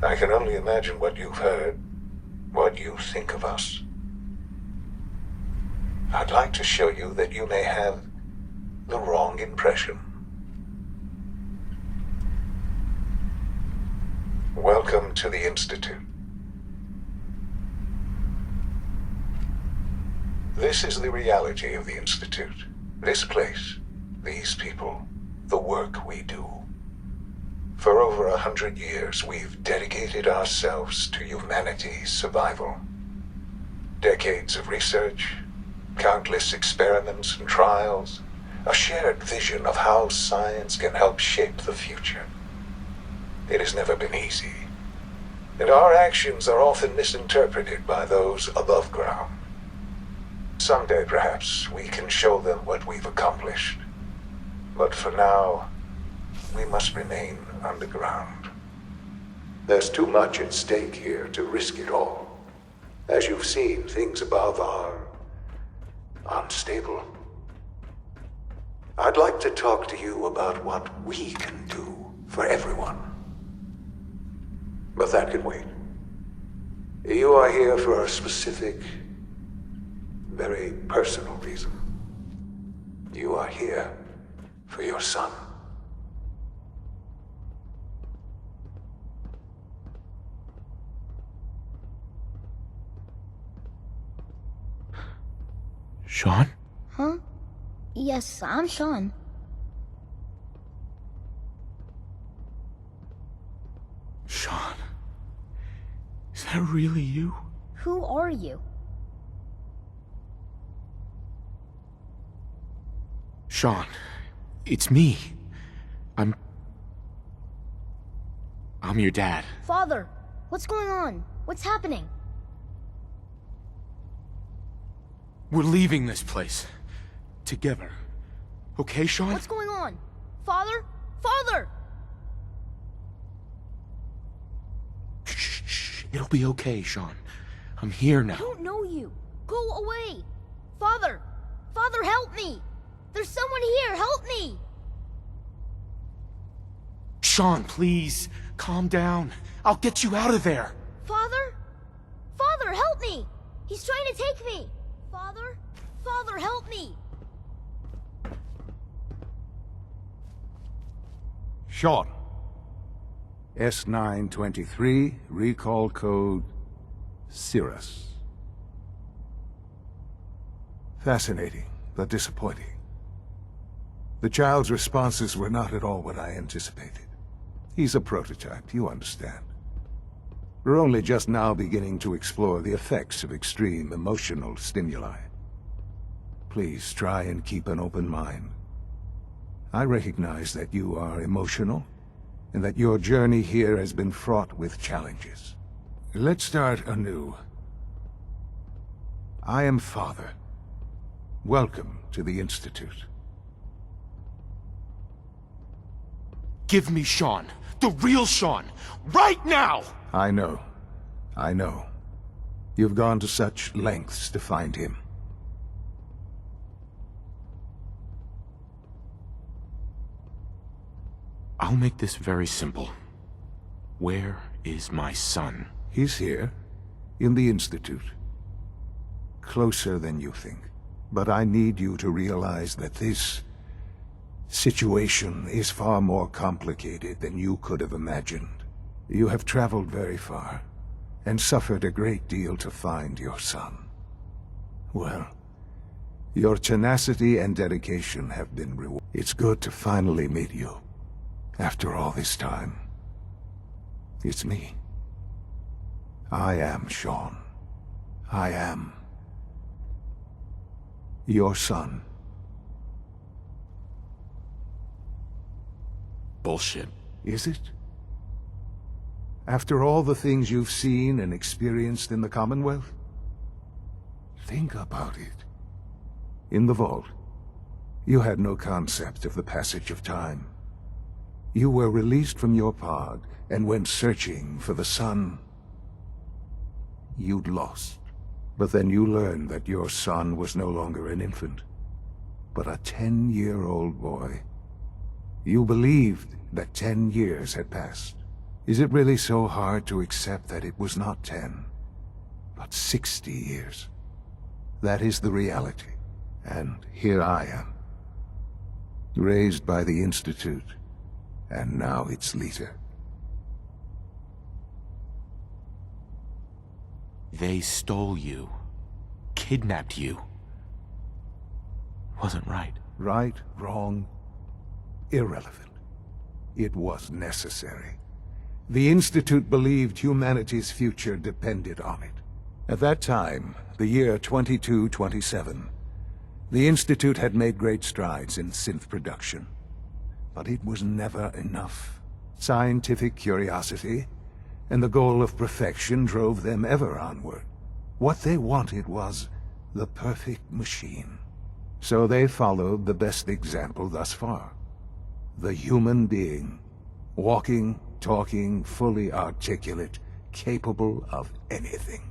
I can only imagine what you've heard, what you think of us. I'd like to show you that you may have the wrong impression. Welcome to the Institute. This is the reality of the Institute. This place, these people, the work we do. For over 100 years, we've dedicated ourselves to humanity's survival. Decades of research, countless experiments and trials, a shared vision of how science can help shape the future. It has never been easy, and our actions are often misinterpreted by those above ground. Someday, perhaps, we can show them what we've accomplished. But for now, we must remain underground. There's too much at stake here to risk it all. As you've seen, things above are unstable. I'd like to talk to you about what we can do for everyone. But that can wait. You are here for a specific, very personal reason. You are here for your son. Sean? Huh? Yes, I'm Sean. Sean? Is that really you? Who are you? Sean, it's me. I'm your dad. Father, what's going on? What's happening? We're leaving this place. Together. Okay, Sean? What's going on? Father? Father! Shh. It'll be okay, Sean. I'm here now. I don't know you. Go away. Father! Father, help me! There's someone here! Help me! Sean, please. Calm down. I'll get you out of there. Father? Father, help me! He's trying to take me! Father? Father, help me! Sean. S923, recall code Cirrus. Fascinating, but disappointing. The child's responses were not at all what I anticipated. He's a prototype, you understand. We're only just now beginning to explore the effects of extreme emotional stimuli. Please try and keep an open mind. I recognize that you are emotional, and that your journey here has been fraught with challenges. Let's start anew. I am Father. Welcome to the Institute. Give me Sean. The real Sean. Right now! I know. You've gone to such lengths to find him. I'll make this very simple. Where is my son? He's here, in the Institute. Closer than you think. But I need you to realize that this situation is far more complicated than you could have imagined. You have traveled very far, and suffered a great deal to find your son. Well, your tenacity and dedication have been rewarded. It's good to finally meet you. After all this time, it's me. I am Sean. I am your son. Bullshit. Is it? After all the things you've seen and experienced in the Commonwealth? Think about it. In the vault, you had no concept of the passage of time. You were released from your pod and went searching for the son you'd lost. But then you learned that your son was no longer an infant, but a 10-year-old boy. You believed that 10 years had passed, Is it really so hard to accept that it was not 10, but 60 years? That is the reality, and here I am, raised by the Institute, and now its leader. They stole you. Kidnapped you. Wasn't right. Right, wrong, irrelevant. It was necessary. The Institute believed humanity's future depended on it. At that time, the year 2227, the Institute had made great strides in synth production. But it was never enough. Scientific curiosity and the goal of perfection drove them ever onward. What they wanted was the perfect machine. So they followed the best example thus far. The human being. Walking, talking, fully articulate, capable of anything.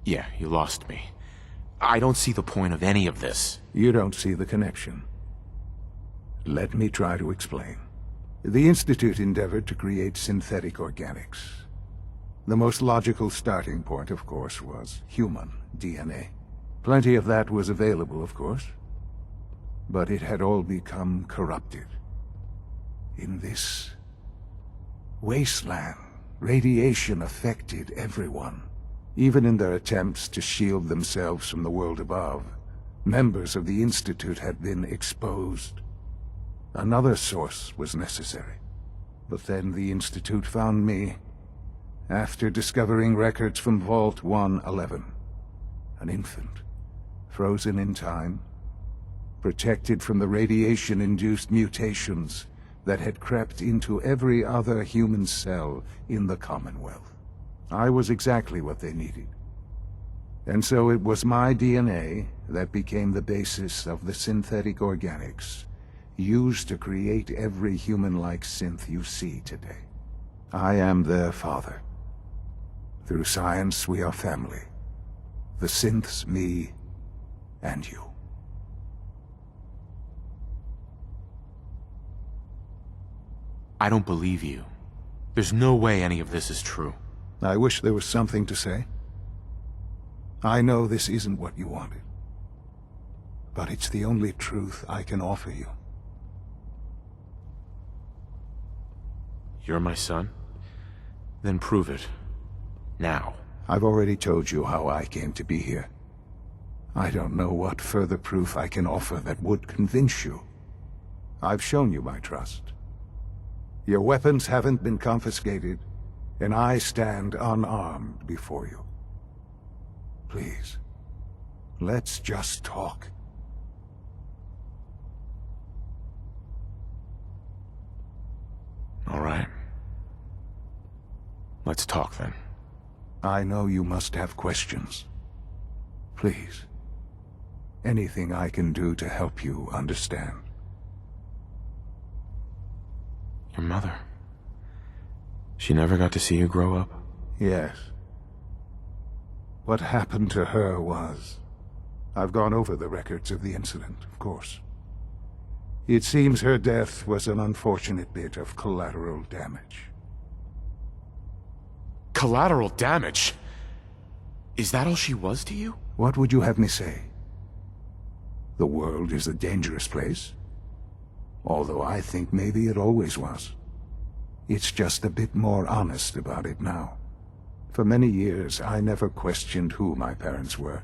Yeah, you lost me. I don't see the point of any of this. You don't see the connection. Let me try to explain. The Institute endeavored to create synthetic organics. The most logical starting point, of course, was human DNA. Plenty of that was available, of course. But it had all become corrupted. In this wasteland, radiation affected everyone. Even in their attempts to shield themselves from the world above, members of the Institute had been exposed. Another source was necessary. But then the Institute found me, after discovering records from Vault 111. An infant, frozen in time, protected from the radiation-induced mutations that had crept into every other human cell in the Commonwealth. I was exactly what they needed. And so it was my DNA that became the basis of the synthetic organics used to create every human-like synth you see today. I am their father. Through science, we are family. The synths, me, and you. I don't believe you. There's no way any of this is true. I wish there was something to say. I know this isn't what you wanted. But it's the only truth I can offer you. You're my son? Then prove it. Now. I've already told you how I came to be here. I don't know what further proof I can offer that would convince you. I've shown you my trust. Your weapons haven't been confiscated, and I stand unarmed before you. Please, let's just talk. All right. Let's talk then. I know you must have questions. Please, anything I can do to help you understand. Your mother. She never got to see you grow up? Yes. What happened to her was... I've gone over the records of the incident, of course. It seems her death was an unfortunate bit of collateral damage. Collateral damage? Is that all she was to you? What would you have me say? The world is a dangerous place. Although I think maybe it always was. It's just a bit more honest about it now. For many years, I never questioned who my parents were.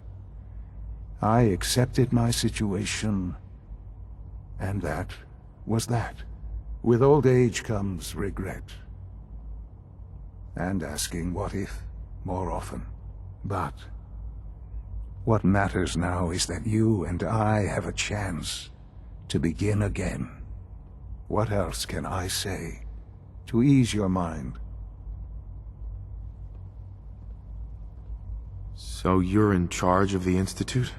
I accepted my situation, and that was that. With old age comes regret. And asking what if more often. But what matters now is that you and I have a chance to begin again. What else can I say to ease your mind? So you're in charge of the Institute?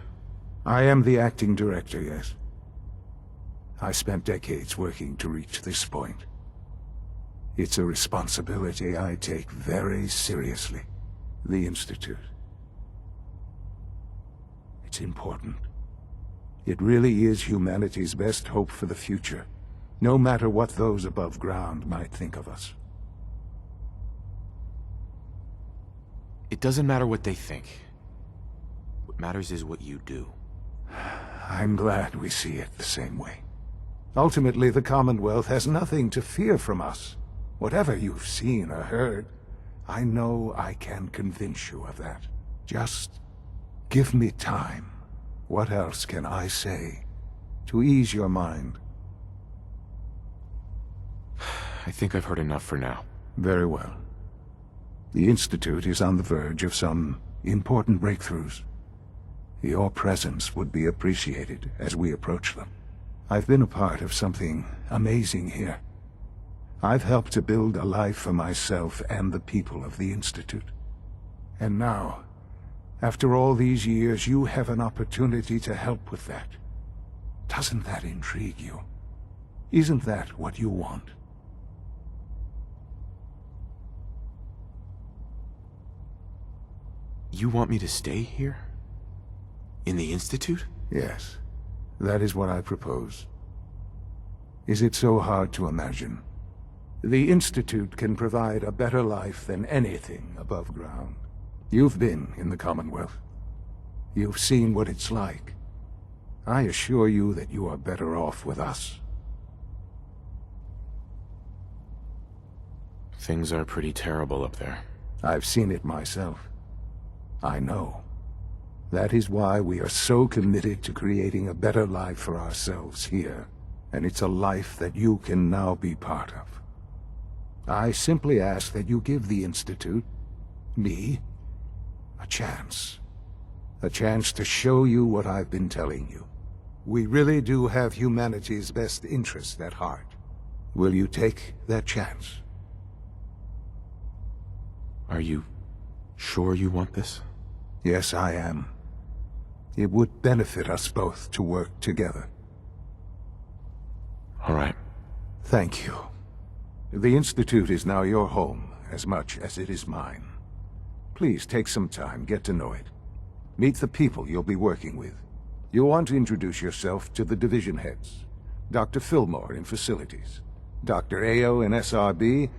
I am the acting director, yes. I spent decades working to reach this point. It's a responsibility I take very seriously. The Institute. It's important. It really is humanity's best hope for the future. no matter what those above ground might think of us. It doesn't matter what they think. What matters is what you do. I'm glad we see it the same way. Ultimately, the Commonwealth has nothing to fear from us. Whatever you've seen or heard, I know I can convince you of that. Just give me time. What else can I say to ease your mind? I think I've heard enough for now. Very well. The Institute is on the verge of some important breakthroughs. Your presence would be appreciated as we approach them. I've been a part of something amazing here. I've helped to build a life for myself and the people of the Institute. And now, after all these years, you have an opportunity to help with that. Doesn't that intrigue you? Isn't that what you want? You want me to stay here? In the Institute? Yes, that is what I propose. Is it so hard to imagine? The Institute can provide a better life than anything above ground. You've been in the Commonwealth. You've seen what it's like. I assure you that you are better off with us. Things are pretty terrible up there. I've seen it myself. I know. That is why we are so committed to creating a better life for ourselves here. And it's a life that you can now be part of. I simply ask that you give the Institute, me, a chance. A chance to show you what I've been telling you. We really do have humanity's best interest at heart. Will you take that chance? Are you sure you want this? Yes, I am. It would benefit us both to work together. All right. Thank you. The Institute is now your home, as much as it is mine. Please take some time, get to know it. Meet the people you'll be working with. You'll want to introduce yourself to the division heads. Dr. Fillmore in Facilities, Dr. Ayo in SRB,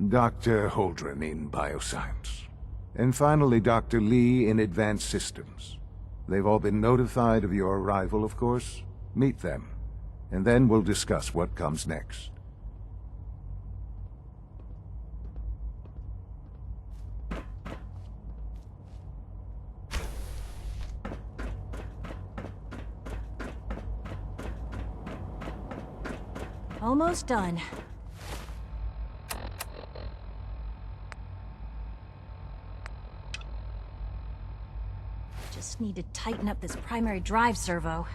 Dr. Holdren in Bioscience, and finally Dr. Lee in Advanced Systems. They've all been notified of your arrival, of course. Meet them, and then we'll discuss what comes next. Almost done. Just need to tighten up this primary drive servo.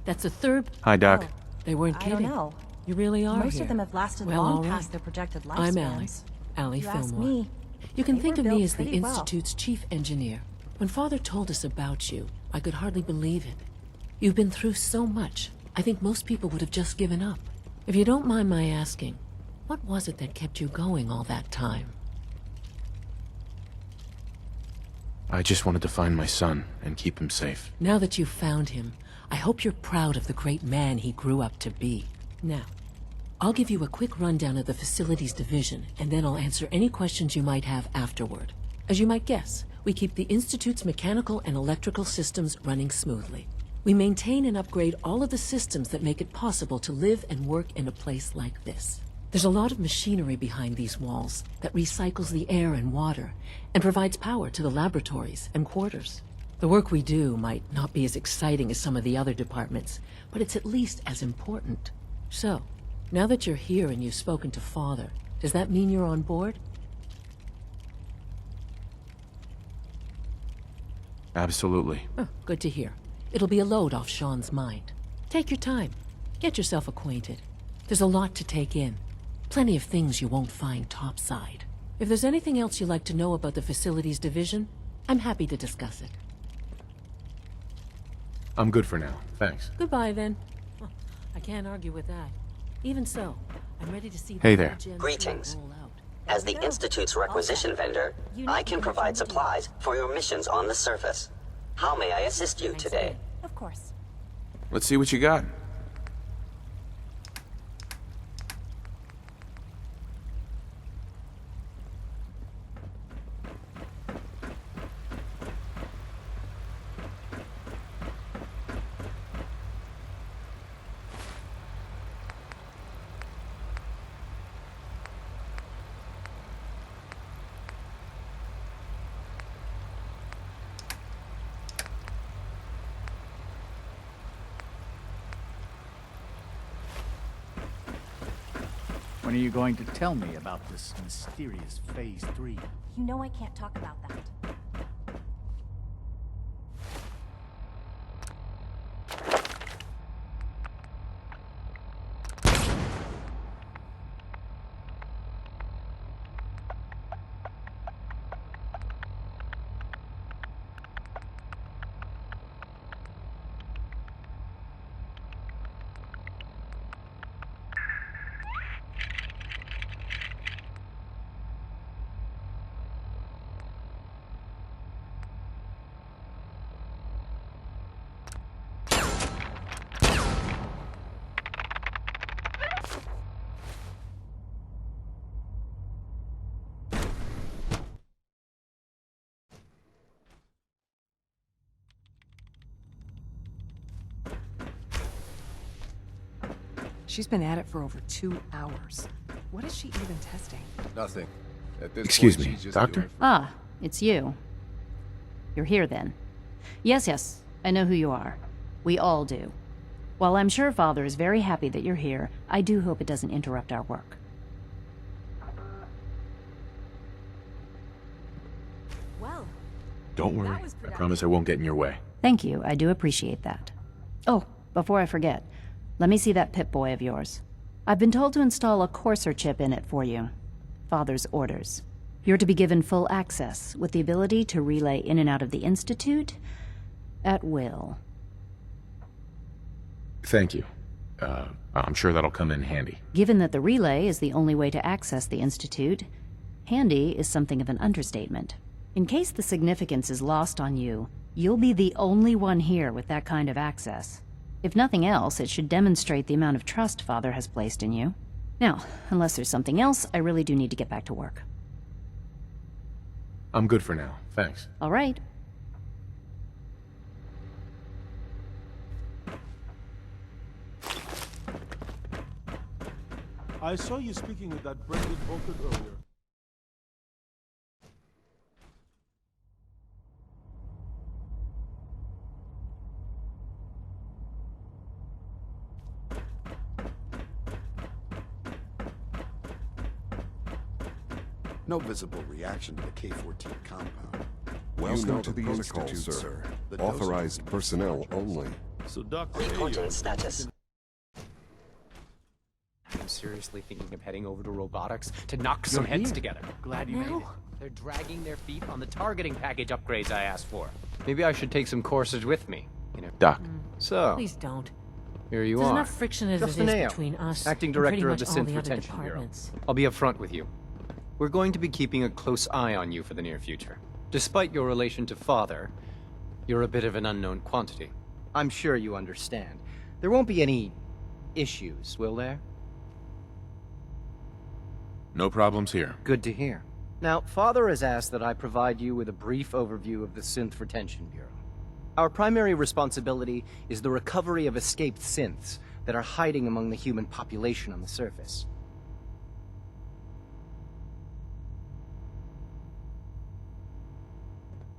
That's a third... Hi, Doc. Oh, They weren't I kidding. don't know. You really are Most here. of them have lasted Well, long all right. past their projected lifespans. I'm Allie. Allie If you ask Fillmore. me, You can they think were of me built as the pretty well. Institute's chief engineer. When Father told us about you, I could hardly believe it. You've been through so much. I think most people would have just given up. If you don't mind my asking, what was it that kept you going all that time? I just wanted to find my son and keep him safe. Now that you've found him, I hope you're proud of the great man he grew up to be. Now, I'll give you a quick rundown of the Facilities Division, and then I'll answer any questions you might have afterward. As you might guess, we keep the Institute's mechanical and electrical systems running smoothly. We maintain and upgrade all of the systems that make it possible to live and work in a place like this. There's a lot of machinery behind these walls that recycles the air and water and provides power to the laboratories and quarters. The work we do might not be as exciting as some of the other departments, but it's at least as important. So, now that you're here and you've spoken to Father, does that mean you're on board? Absolutely. Oh, good to hear. It'll be a load off Sean's mind. Take your time. Get yourself acquainted. There's a lot to take in. Plenty of things you won't find topside. If there's anything else you'd like to know about the Facilities Division, I'm happy to discuss it. I'm good for now. Thanks. Goodbye, then. Huh, I can't argue with that. Even so, I'm ready to see Hey the there. Gen Greetings. roll out. As the Institute's requisition vendor, I can provide supplies for your missions on the surface. How may I assist you today? Of course. Let's see what you got. When are you going to tell me about this mysterious Phase 3? You know I can't talk about that. She's been at it for over 2 hours. What is she even testing? Nothing. At this Excuse point, me, she's just Doctor? doing- Ah, it's you. You're here then. Yes, I know who you are. We all do. While I'm sure Father is very happy that you're here, I do hope it doesn't interrupt our work. Well, Don't worry. I promise I won't get in your way. Thank you, I do appreciate that. Oh, before I forget, let me see that Pip-Boy of yours. I've been told to install a Courser chip in it for you. Father's orders. You're to be given full access, with the ability to relay in and out of the Institute at will. Thank you. I'm sure that'll come in handy. Given that the relay is the only way to access the Institute, handy is something of an understatement. In case the significance is lost on you, you'll be the only one here with that kind of access. If nothing else, it should demonstrate the amount of trust Father has placed in you. Now, unless there's something else, I really do need to get back to work. I'm good for now. Thanks. All right. I saw you speaking with that Brendan Volker earlier. No visible reaction to the K-14 compound. Welcome to the Institute, sir. Authorized personnel only. So, Dr. Reporting status. I'm seriously thinking of heading over to robotics to knock some heads together. Glad you made it. They're dragging their feet on the targeting package upgrades I asked for. Maybe I should take some courses with me, you know. Doc. So, Please don't. here you There's are. enough friction as Justin it is Ayo, between us acting and pretty director of much the all Synth the other Retention Bureau. departments. I'll be upfront with you. We're going to be keeping a close eye on you for the near future. Despite your relation to Father, you're a bit of an unknown quantity. I'm sure you understand. There won't be any issues, will there? No problems here. Good to hear. Now, Father has asked that I provide you with a brief overview of the Synth Retention Bureau. Our primary responsibility is the recovery of escaped synths that are hiding among the human population on the surface.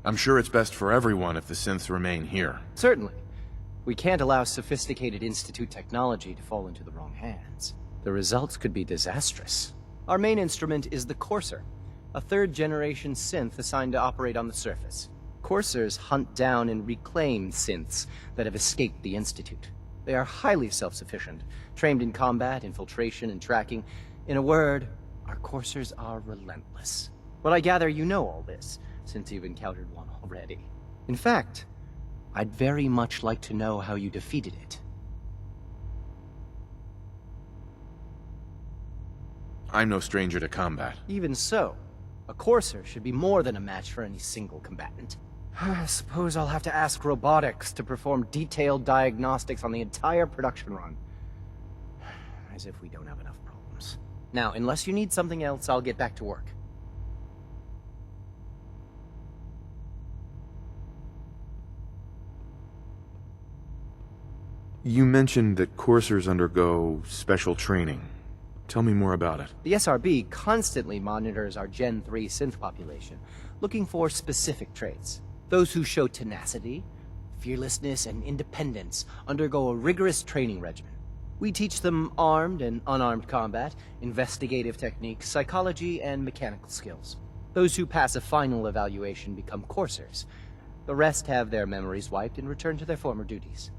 I'm sure it's best for everyone if the synths remain here. Certainly. We can't allow sophisticated Institute technology to fall into the wrong hands. The results could be disastrous. Our main instrument is the Courser, a third-generation synth assigned to operate on the surface. Coursers hunt down and reclaim synths that have escaped the Institute. They are highly self-sufficient, trained in combat, infiltration, and tracking. In a word, our Coursers are relentless. But I gather you know all this, since you've encountered one already. In fact, I'd very much like to know how you defeated it. I'm no stranger to combat. Even so, a Courser should be more than a match for any single combatant. I suppose I'll have to ask robotics to perform detailed diagnostics on the entire production run. As if we don't have enough problems. Now, unless you need something else, I'll get back to work. You mentioned that coursers undergo special training. Tell me more about it. The SRB constantly monitors our Gen 3 synth population, looking for specific traits. Those who show tenacity, fearlessness, and independence undergo a rigorous training regimen. We teach them armed and unarmed combat, investigative techniques, psychology, and mechanical skills. Those who pass a final evaluation become coursers. The rest have their memories wiped and return to their former duties.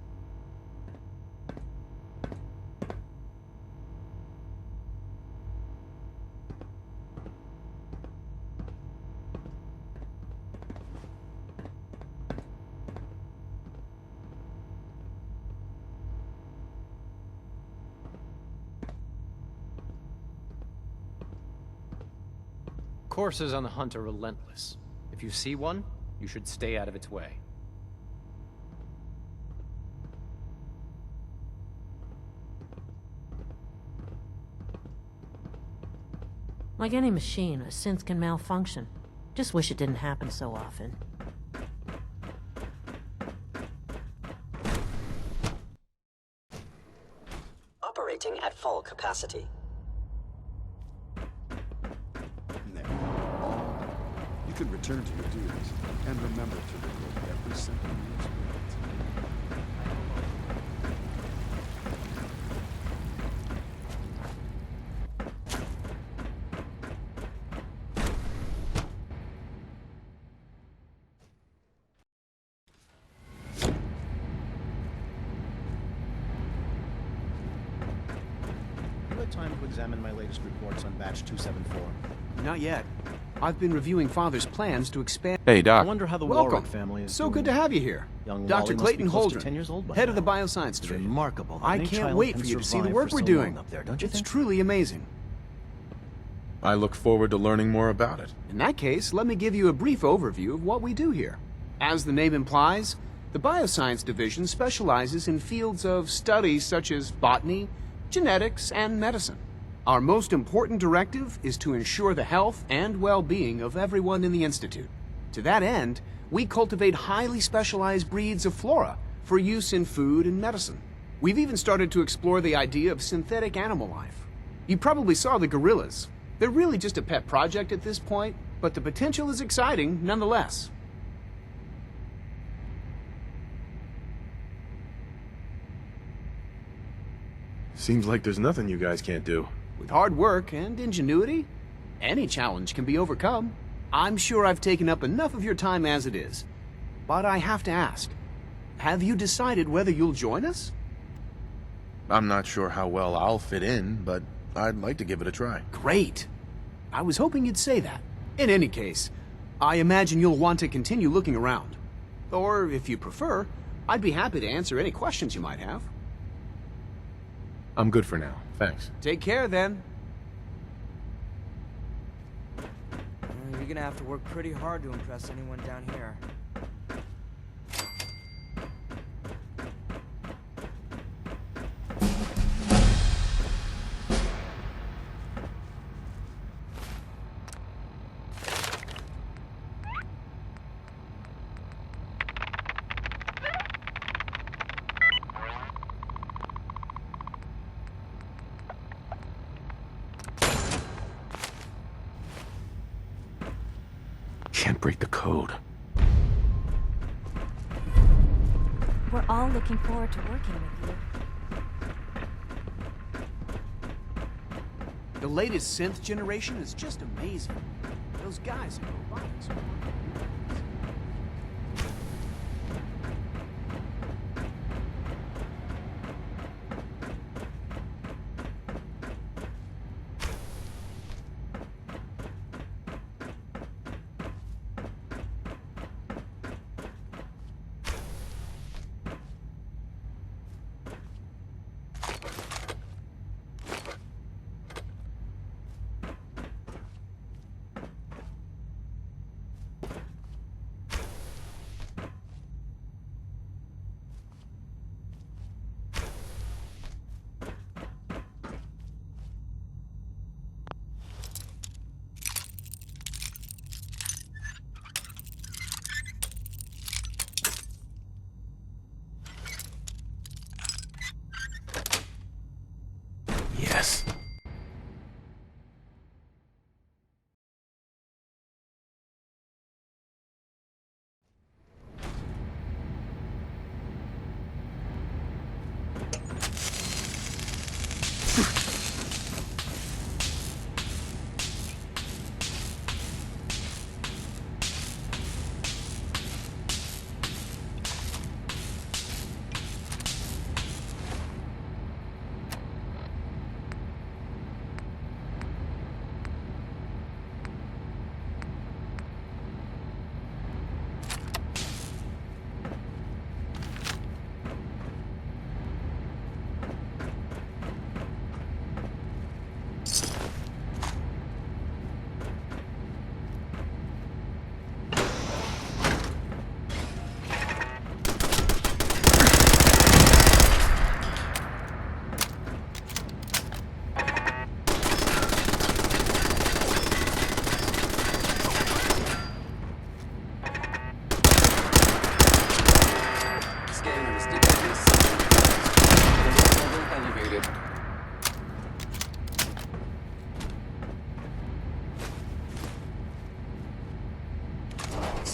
Coursers on the hunt are relentless. If you see one, you should stay out of its way. Like any machine, a synth can malfunction. Just wish it didn't happen so often. Operating at full capacity. You can return to your duties, and remember to record every symptom you experience. You had time to examine my latest reports on Batch 274. Not yet. I've been reviewing Father's plans to expand... Hey, Doc. I wonder how the Welcome. Warwick family is So doing. good to have you here. Young Dr. Wally must Clayton be close to Holdren, 10 years old by head now. of the Bioscience It's Division. remarkable that I any can't child wait can for you to see the survive work for we're so doing. long up there, don't you It's think? truly amazing. I look forward to learning more about it. In that case, let me give you a brief overview of what we do here. As the name implies, the Bioscience Division specializes in fields of studies such as botany, genetics, and medicine. Our most important directive is to ensure the health and well-being of everyone in the Institute. To that end, we cultivate highly specialized breeds of flora for use in food and medicine. We've even started to explore the idea of synthetic animal life. You probably saw the gorillas. They're really just a pet project at this point, but the potential is exciting nonetheless. Seems like there's nothing you guys can't do. With hard work and ingenuity, any challenge can be overcome. I'm sure I've taken up enough of your time as it is. But I have to ask, have you decided whether you'll join us? I'm not sure how well I'll fit in, but I'd like to give it a try. Great. I was hoping you'd say that. In any case, I imagine you'll want to continue looking around. Or, if you prefer, I'd be happy to answer any questions you might have. I'm good for now, thanks. Take care, then. You're gonna have to work pretty hard to impress anyone down here. Can't break the code. We're all looking forward to working with you. The latest synth generation is just amazing. Those guys in robotics are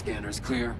Scanner's clear.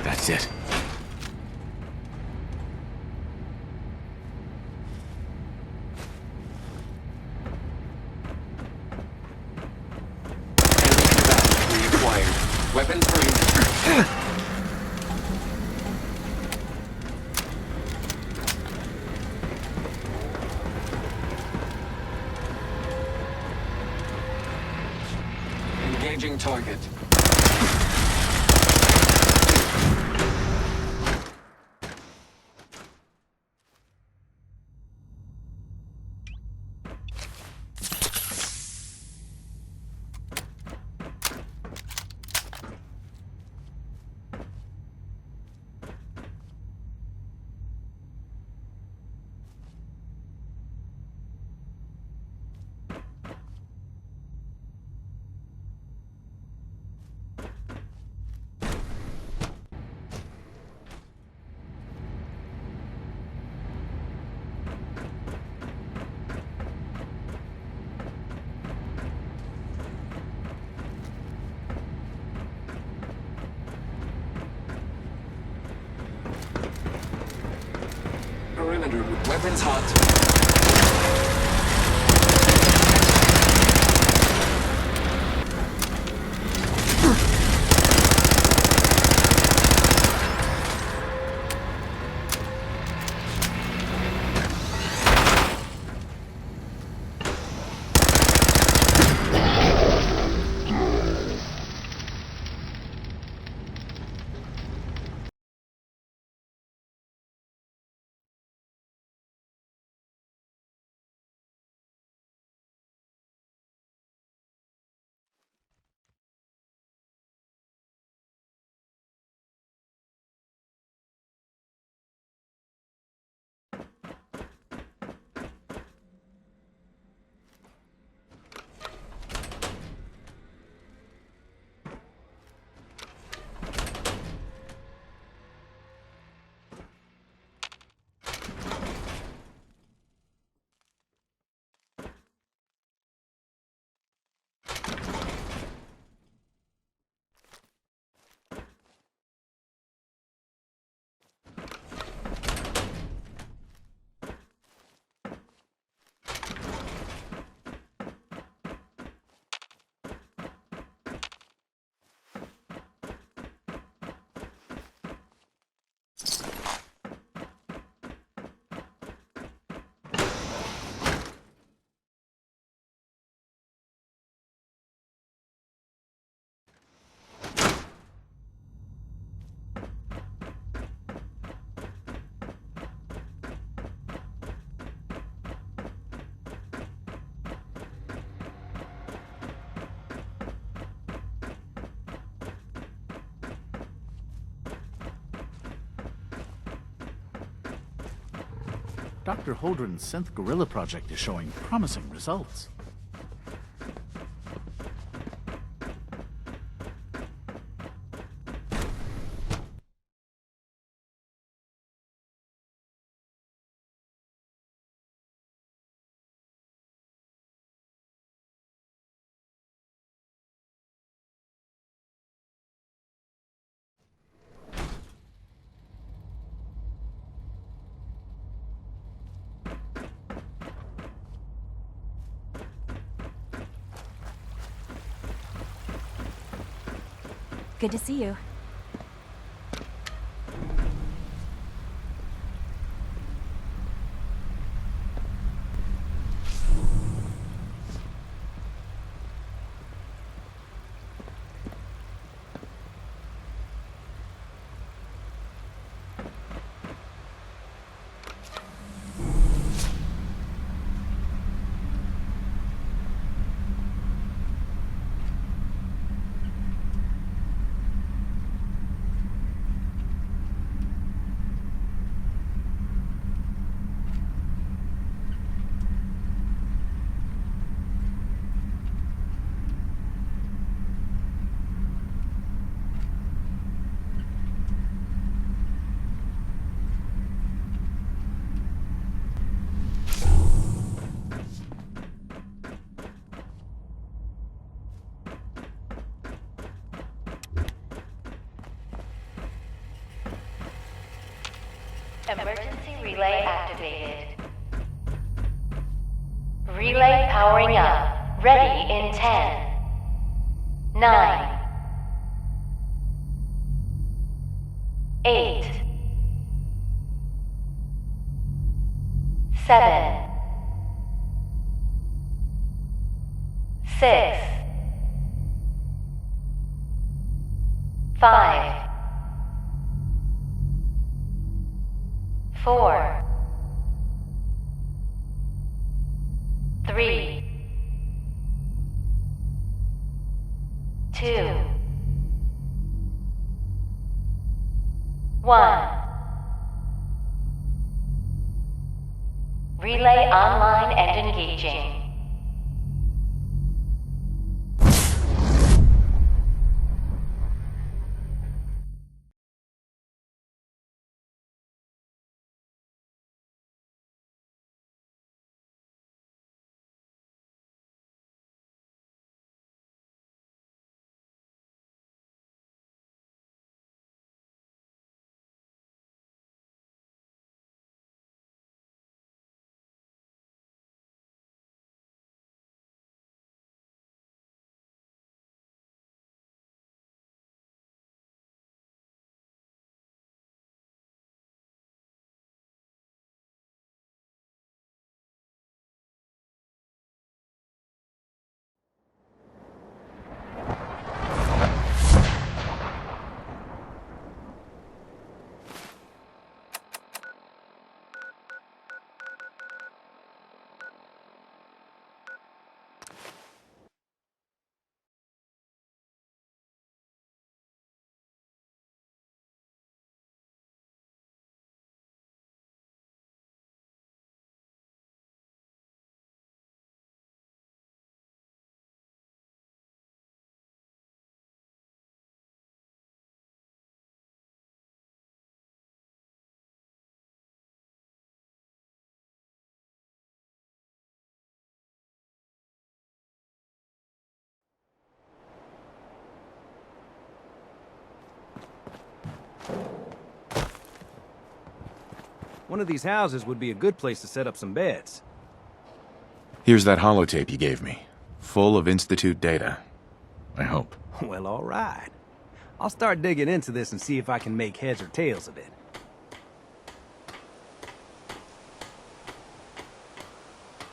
That's it. Reacquired. Weapons free. Engaging target. Perimeter. Weapons hot. Dr. Holdren's synth gorilla project is showing promising results. Good to see you. Emergency relay activated. Relay powering up. Ready in 10, 9, 8, 7, 6, 5, 4, 3, 2, 1. Relay online and engaging. One of these houses would be a good place to set up some beds. Here's that holotape you gave me. Full of Institute data. I hope. Well, all right. I'll start digging into this and see if I can make heads or tails of it.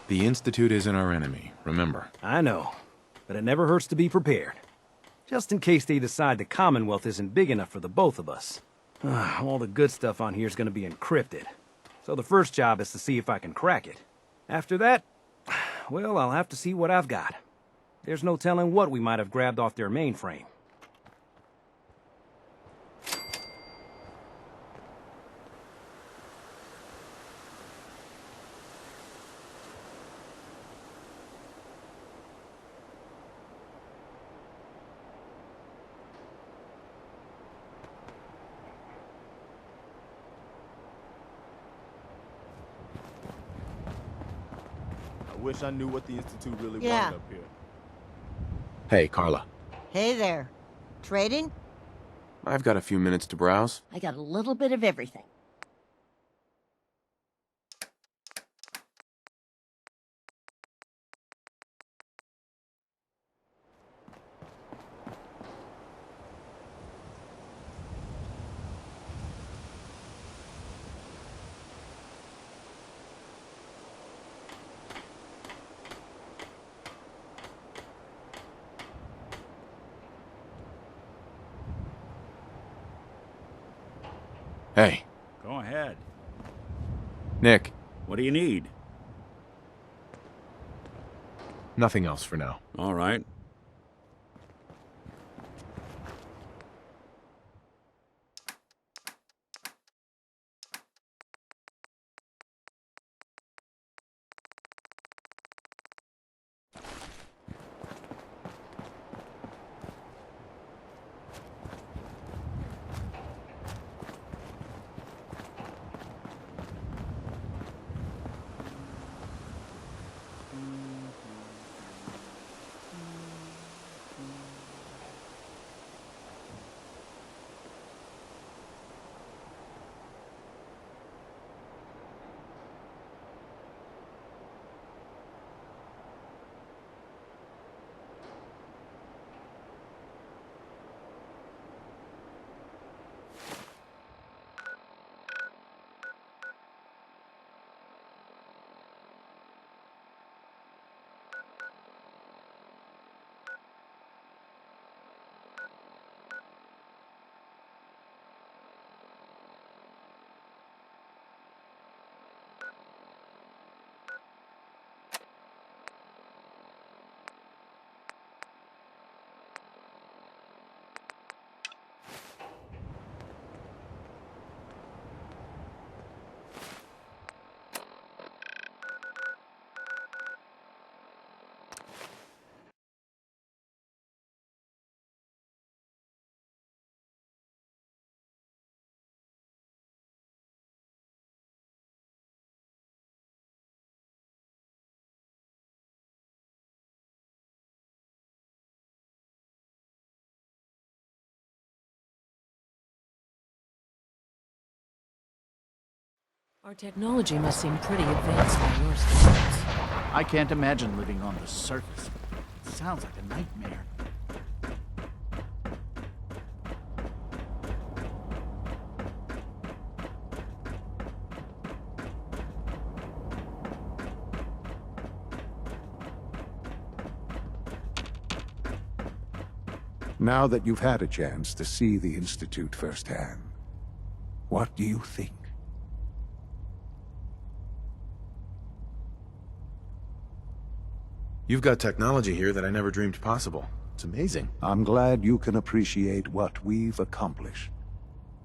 The Institute isn't our enemy, remember. I know, but it never hurts to be prepared. Just in case they decide the Commonwealth isn't big enough for the both of us. All the good stuff on here is going to be encrypted. So the first job is to see if I can crack it. After that, well, I'll have to see what I've got. There's no telling what we might have grabbed off their mainframe. I wish I knew what the Institute really Yeah. wanted up here. Hey, Carla. Hey there. Trading? I've got a few minutes to browse. I got a little bit of everything. Hey. Go ahead. Nick. What do you need? Nothing else for now. All right. Our technology must seem pretty advanced by your standards. I can't imagine living on the surface. It sounds like a nightmare. Now that you've had a chance to see the Institute firsthand, what do you think? You've got technology here that I never dreamed possible. It's amazing. I'm glad you can appreciate what we've accomplished.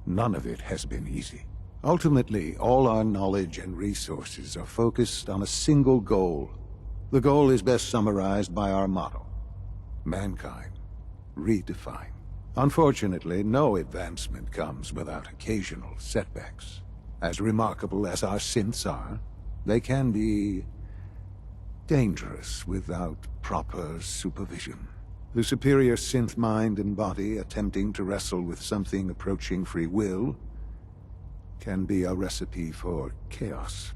None of it has been easy. Ultimately, all our knowledge and resources are focused on a single goal. The goal is best summarized by our motto: mankind redefined. Unfortunately, no advancement comes without occasional setbacks. As remarkable as our synths are, they can be dangerous without proper supervision. The superior synth mind and body attempting to wrestle with something approaching free will can be a recipe for chaos.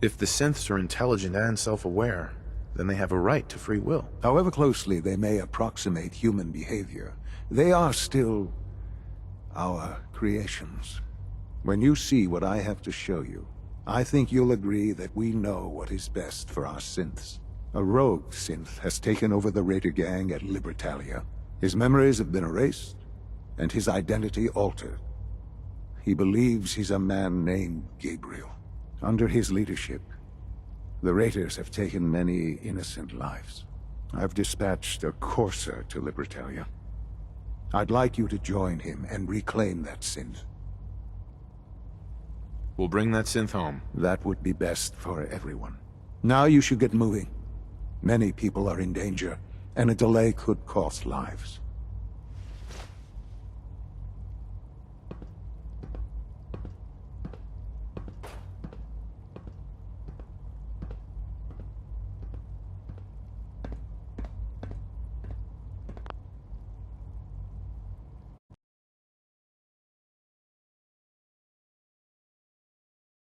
If the synths are intelligent and self-aware, then they have a right to free will. However closely they may approximate human behavior, they are still our creations. When you see what I have to show you, I think you'll agree that we know what is best for our synths. A rogue synth has taken over the Raider gang at Libertalia. His memories have been erased, and his identity altered. He believes he's a man named Gabriel. Under his leadership, the Raiders have taken many innocent lives. I've dispatched a courser to Libertalia. I'd like you to join him and reclaim that synth. We'll bring that synth home. That would be best for everyone. Now you should get moving. Many people are in danger, and a delay could cost lives.